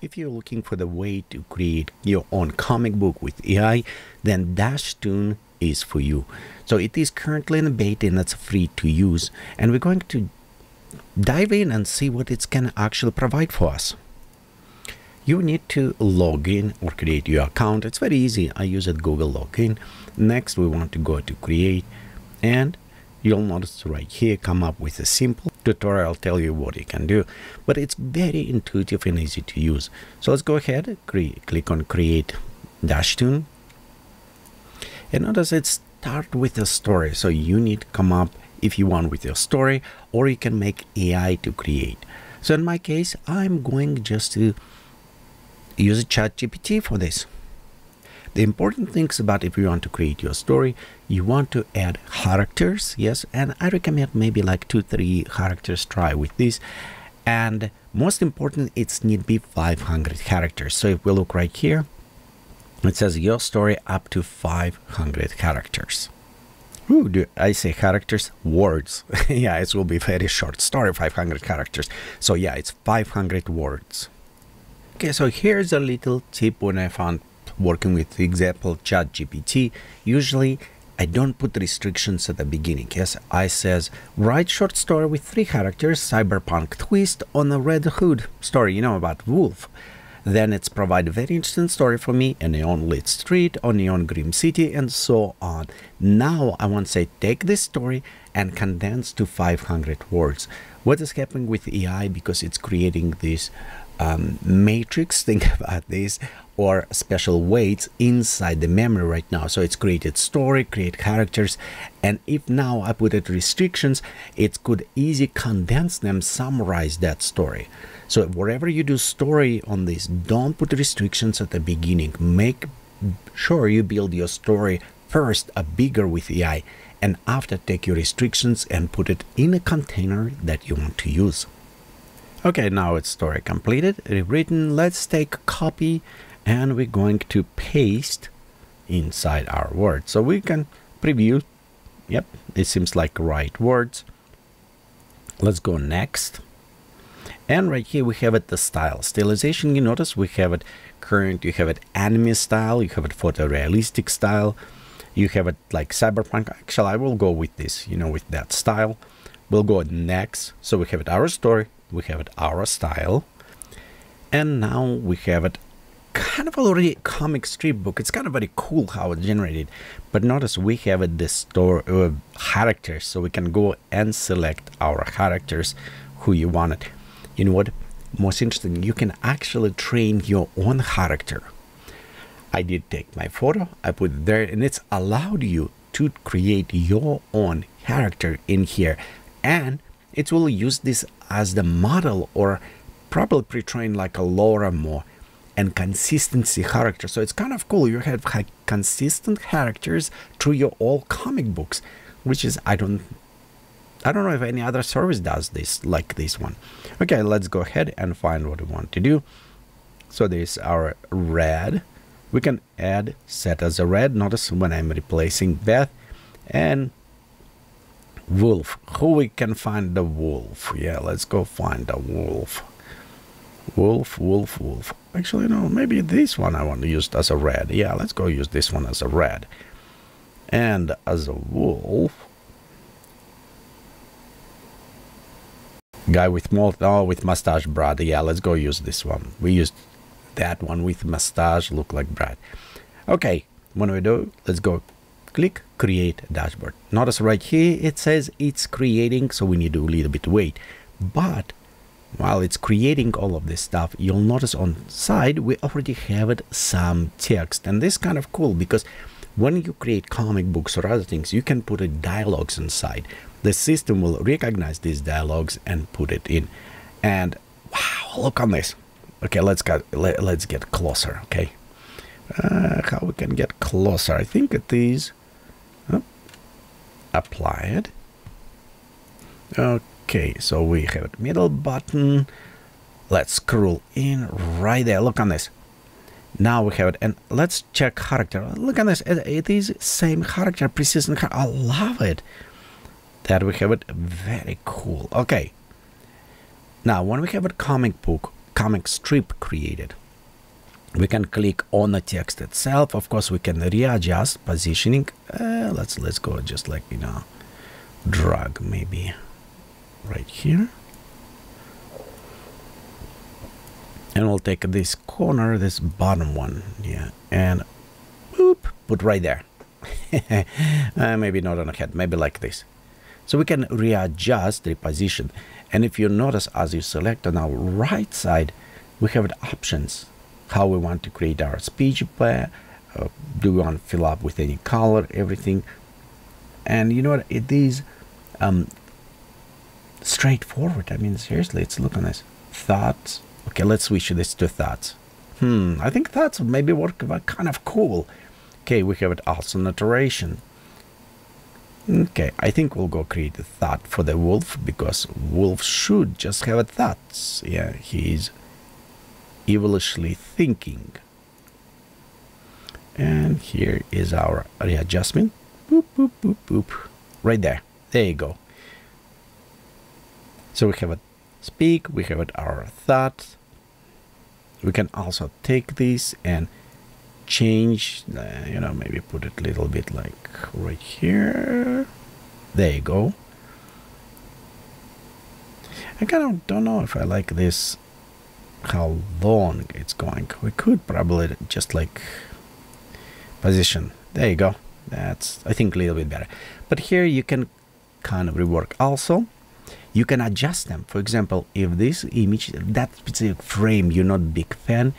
If you're looking for the way to create your own comic book with AI, then Dashtoon is for you. So it is currently in beta and it's free to use. And we're going to dive in and see what it can actually provide for us. You need to log in or create your account. It's very easy. I use it Google Login. Next, we want to go to create, and you'll notice right here come up with a simple tutorial, tell you what you can do, but it's very intuitive and easy to use. So let's go ahead, click on create Dashtoon, and notice it start with a story. So you need to come up if you want with your story, or you can make AI to create. So in my case, I'm going just to use ChatGPT for this. The important things about if you want to create your story, you want to add characters, yes, and I recommend maybe like 2-3 characters try with this. And most important, it's need be 500 characters. So if we look right here, it says your story up to 500 characters. Ooh, do I say characters? Words. Yeah, it will be very short story, 500 characters. So yeah, it's 500 words. Okay, so here's a little tip when I found working with the example ChatGPT. Usually I don't put restrictions at the beginning. Yes, I says write short story with 3 characters, cyberpunk twist on a Red Hood story, you know, about wolf. Then it's provide a very interesting story for me, a neon lit street, a neon grim city, and so on. Now I want to say take this story and condense to 500 words. What is happening with AI, because it's creating this matrix, think about this, or special weights inside the memory right now. So it's created story, create characters, and if now I put it restrictions, it could easily condense them, summarize that story. So wherever you do story on this, don't put restrictions at the beginning. Make sure you build your story first a bigger with AI, and after take your restrictions and put it in a container that you want to use. Okay, now it's story completed, rewritten. Let's take a copy and we're going to paste inside our words. So we can preview. Yep, it seems like right words. Let's go next. And right here we have it the style. Stylization, you notice we have it current, you have it anime style, you have it photorealistic style, you have it like cyberpunk. Actually, I will go with this, you know, with that style. We'll go next. So we have it our story, we have it our style, and now we have it kind of already a comic strip book. It's kind of very cool how it's generated, but notice we have it the story characters, so we can go and select our characters who you wanted. You know what, most interesting, you can actually train your own character. I did take my photo, I put it there, and it's allowed you to create your own character in here, and it will use this as the model or probably pre-trained like a Laura more and consistency character. So it's kind of cool. You have consistent characters through your all comic books, which is I don't know if any other service does this like this one. Okay, let's go ahead and find what we want to do. So there's our red. We can add set as a red. Notice when I'm replacing Beth and wolf, who we can find the wolf. Yeah, let's go find the wolf. Wolf. Actually, no, maybe this one I want to use as a red. Yeah, let's go use this one as a red. And as a wolf, guy with with mustache, Brad. Yeah, let's go use this one. We used that one with mustache, look like Brad. Okay, when we do, let's go click create dashboard. Notice right here it says it's creating, so we need to a little bit wait. But while it's creating all of this stuff, you'll notice on side we already have it some text, and this is kind of cool because when you create comic books or other things, you can put dialogues inside. The system will recognize these dialogues and put it in. And wow, look on this. Okay, let's get closer. Okay, how we can get closer? I think it is apply it. Okay, so we have a middle button. Let's scroll in right there. Look on this. Now we have it, and let's check character. Look at this. It is same character, precision. I love it. That we have it. Very cool. Okay. Now, when we have a comic book, comic strip created. We can click on the text itself. Of course, we can readjust positioning. Let's go just like, you know, drag maybe right here. And we'll take this corner, this bottom one, yeah, and boop, put right there. Maybe not on the head, maybe like this. So we can readjust the position. And if you notice, as you select on our right side, we have the options. How we want to create our speech bar. Do we want to fill up with any color, everything. And you know what, it is straightforward. I mean, seriously, let's look on this. Thoughts. Okay, let's switch this to thoughts. I think thoughts maybe work kind of cool. Okay, we have it also narration. Okay, I think we'll go create a thought for the wolf, because wolf should just have a thoughts. Yeah, he's evilishly thinking. And here is our readjustment. Boop, boop, boop, boop. Right there. There you go. So we have it speak, we have it our thoughts. We can also take this and change, you know, maybe put it a little bit like right here. There you go. I kind of don't know if I like this, how long it's going. We could probably just like position. There you go. That's, I think, a little bit better. But here you can kind of rework also. You can adjust them. For example, if this image, that specific frame, you're not a big fan,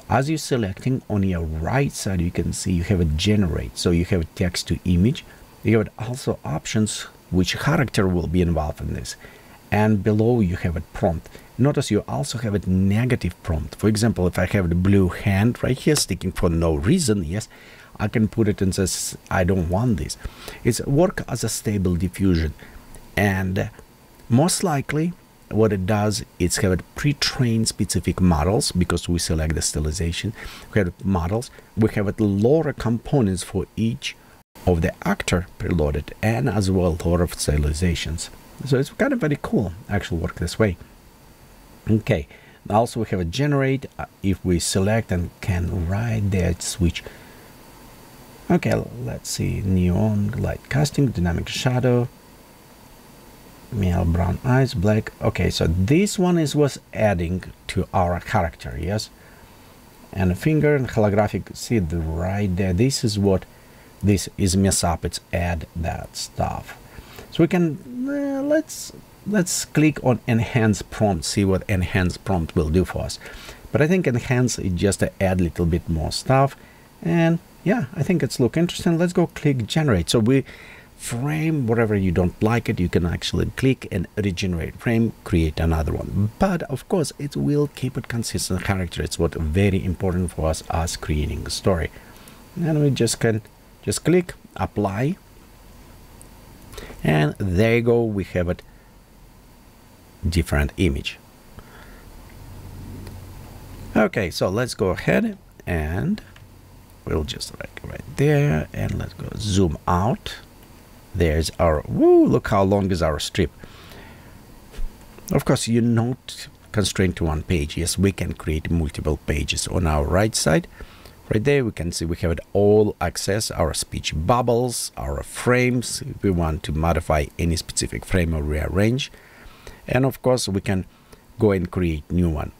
as you're selecting on your right side, you can see you have a generate. So you have a text to image. You have also options which character will be involved in this. And below you have a prompt. Notice you also have a negative prompt. For example, if I have the blue hand right here sticking for no reason, yes, I can put it and says, I don't want this. It's work as a stable diffusion. And most likely what it does is have pre-trained specific models, because we select the stylization. We have models, we have lower components for each of the actor preloaded, and as well a lot of stylizations. So it's kind of very cool, actually work this way. Okay, also we have a generate. If we select and can right there switch. Okay, let's see, neon light casting, dynamic shadow, male brown eyes, black. Okay, so this one is was adding to our character, yes. And a finger and holographic, see the right there, this is what this is mess up, it's add that stuff. So we can let's click on enhance prompt, see what enhance prompt will do for us. But I think enhance is just to add a little bit more stuff. And yeah, I think it's look interesting. Let's go click generate. So we frame, whatever you don't like it, you can actually click and regenerate frame, create another one. But of course it will keep it consistent character. It's what very important for us as creating a story. And we just can just click apply, and there you go, we have it different image. Okay, so let's go ahead and we'll just like right there, and let's go zoom out. There's our, woo, look how long is our strip. Of course, you're not constrained to one page. Yes, we can create multiple pages. On our right side, right there, we can see we have it all access, our speech bubbles, our frames, if we want to modify any specific frame or rearrange. And of course, we can go and create new one.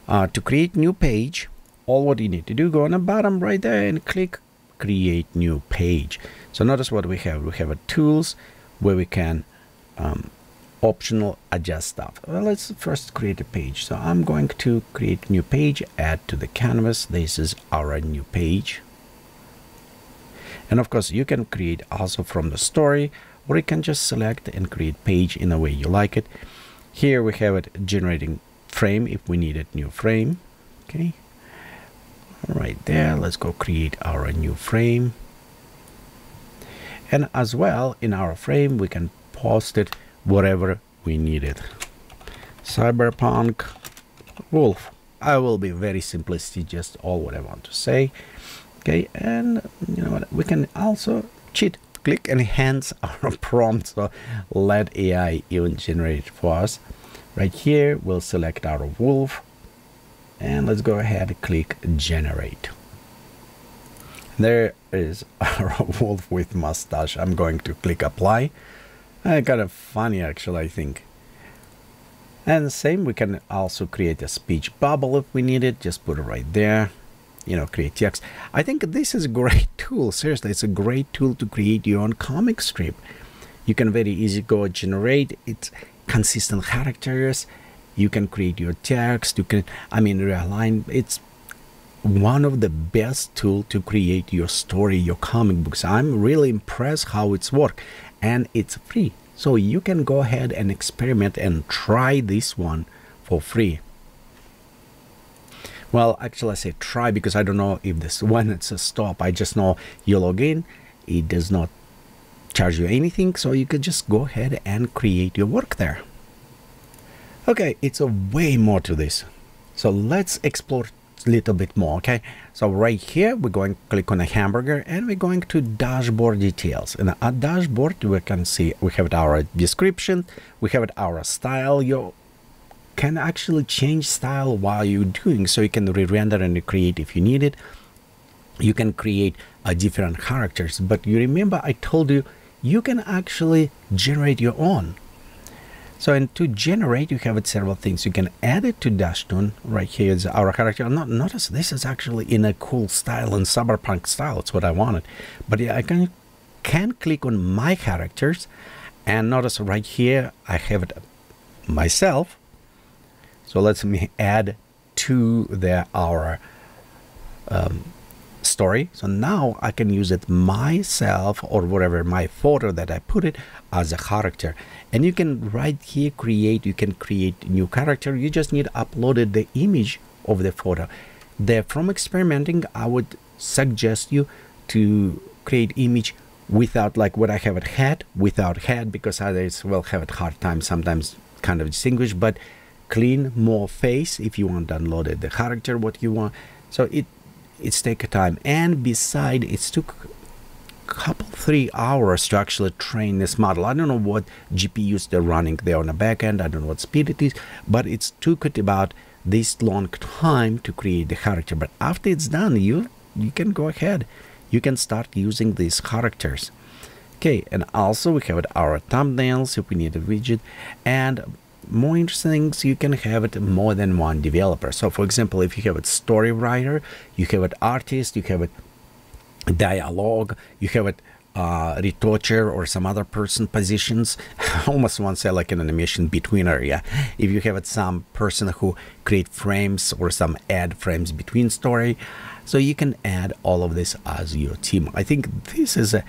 To create new page, all what you need to do, go on the bottom right there and click create new page. So notice what we have. We have a tools where we can optional adjust stuff. Well, let's first create a page. So I'm going to create new page, add to the canvas. This is our new page. And of course you can create also from the story, or you can just select and create page in the way you like it. Here we have it generating frame if we need a new frame. Okay, right there, let's go create our new frame. And as well, in our frame we can post it whatever we need it. Cyberpunk wolf. I will be very simplistic, just all what I want to say. Okay, and you know what, we can also cheat, click enhance our prompt, so let AI even generate it for us. Right here we'll select our wolf, and let's go ahead and click generate. There is our wolf with mustache. I'm going to click apply. Kind of funny actually, I think. And the same, we can also create a speech bubble if we need it. Just put it right there, you know, create text. I think this is a great tool. Seriously, it's a great tool to create your own comic strip. You can very easy go generate. It's consistent characters. You can create your text. You can, I mean, realign. It's one of the best tool to create your story, your comic books. I'm really impressed how it's work, and it's free. So you can go ahead and experiment and try this one for free. Well, actually I say try because I don't know if this when it's a stop. I just know you log in, it does not charge you anything, so you could just go ahead and create your work there. Okay, it's a way more to this. So let's explore a little bit more, okay? So right here, we're going to click on a hamburger and we're going to dashboard details. And at dashboard, we can see we have our description, we have our style. You can actually change style while you're doing, so you can re-render and recreate if you need it. You can create different characters, but you remember I told you, you can actually generate your own. So, and to generate, you have several things. You can add it to Dashtun. Right here is our character. Notice this is actually in a cool style, in cyberpunk style. It's what I wanted. But yeah, I can click on my characters, and notice right here I have it myself. So let's me add to our story. So now I can use it myself or whatever, my photo that I put it as a character. And you can right here create, you can create new character. You just need to upload the image of the photo. From experimenting, I would suggest you to create image without, like what I have at head, without head, because others will have a hard time sometimes kind of distinguish, but clean more face if you want to download the character what you want. So it's take a time, and beside it took couple 3 hours to actually train this model. I don't know what GPUs they're running there on the back end. I don't know what speed it is, but it took it about this long time to create the character. But after it's done, you can go ahead, you can start using these characters. Okay, and also we have our thumbnails if we need a widget, and more interesting things, you can have it more than one developer. So for example, if you have a story writer, you have an artist, you have a dialogue, you have it retoucher or some other person positions. I almost want to say like an animation betweener. Yeah, if you have it some person who create frames or some add frames between story, so you can add all of this as your team. I think this is a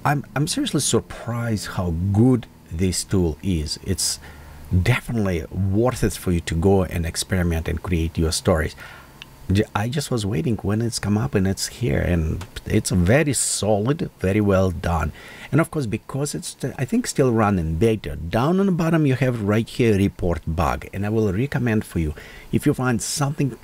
I'm seriously surprised how good this tool is. It's definitely worth it for you to go and experiment and create your stories. I just was waiting when it's come up, and it's here, and it's very solid, very well done. And of course, because it's I think still running beta, down on the bottom you have right here report bug, and I will recommend for you, if you find something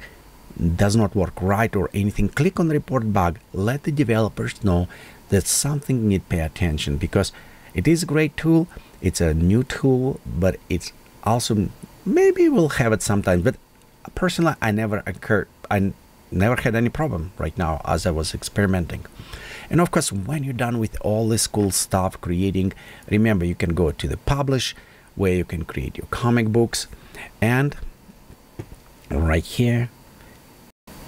does not work right or anything, click on report bug, let the developers know that something need pay attention, because it is a great tool. It's a new tool, but it's also, maybe we'll have it sometime, but personally I never had any problem right now as I was experimenting. And of course, when you're done with all this cool stuff creating, remember you can go to the publish where you can create your comic books, and right here,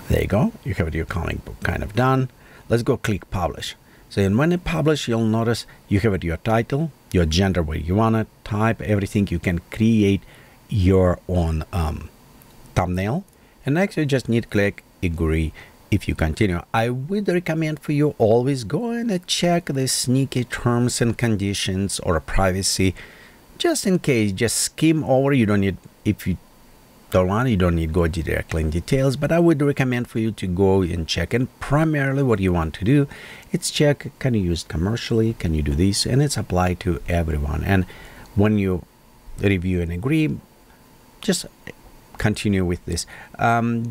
there you go, you have your comic book kind of done. Let's go click publish. So and when you publish, you'll notice you have your title, your gender where you want to type everything. You can create your own thumbnail, and next you just need to click agree if you continue. I would recommend for you always go and check the sneaky terms and conditions or privacy, just in case. Just skim over. You don't need, if you don't want, you don't need to go directly in details, but I would recommend for you to go and check. And primarily what you want to do, it's check, can you use it commercially, can you do this, and it's applied to everyone. And when you review and agree, just continue with this.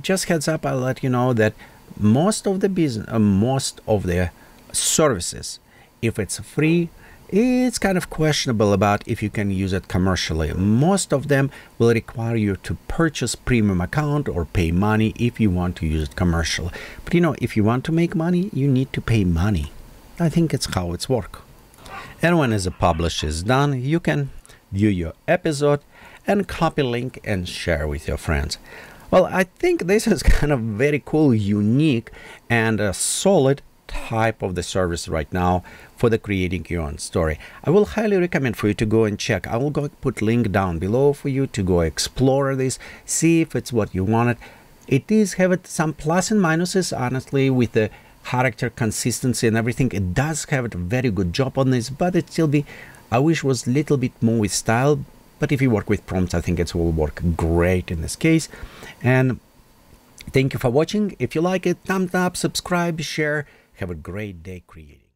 Just heads up, I'll let you know that most of the business, most of the services, if it's free, it's kind of questionable about if you can use it commercially. Most of them will require you to purchase premium account or pay money if you want to use it commercially. But if you want to make money, you need to pay money. I think it's how it's work. And when the publish is done, you can view your episode and copy link and share with your friends. Well, I think this is kind of very cool, unique, and a solid type of the service right now for the creating your own story. I will highly recommend for you to go and check. I will go put link down below for you to go explore this, see if it's what you wanted. It is have some plus and minuses, honestly, with the character consistency and everything. It does have a very good job on this, but it still I wish was a little bit more with style. But if you work with prompts, I think it will work great in this case. And thank you for watching. If you like it, thumbs up, subscribe, share. Have a great day creating.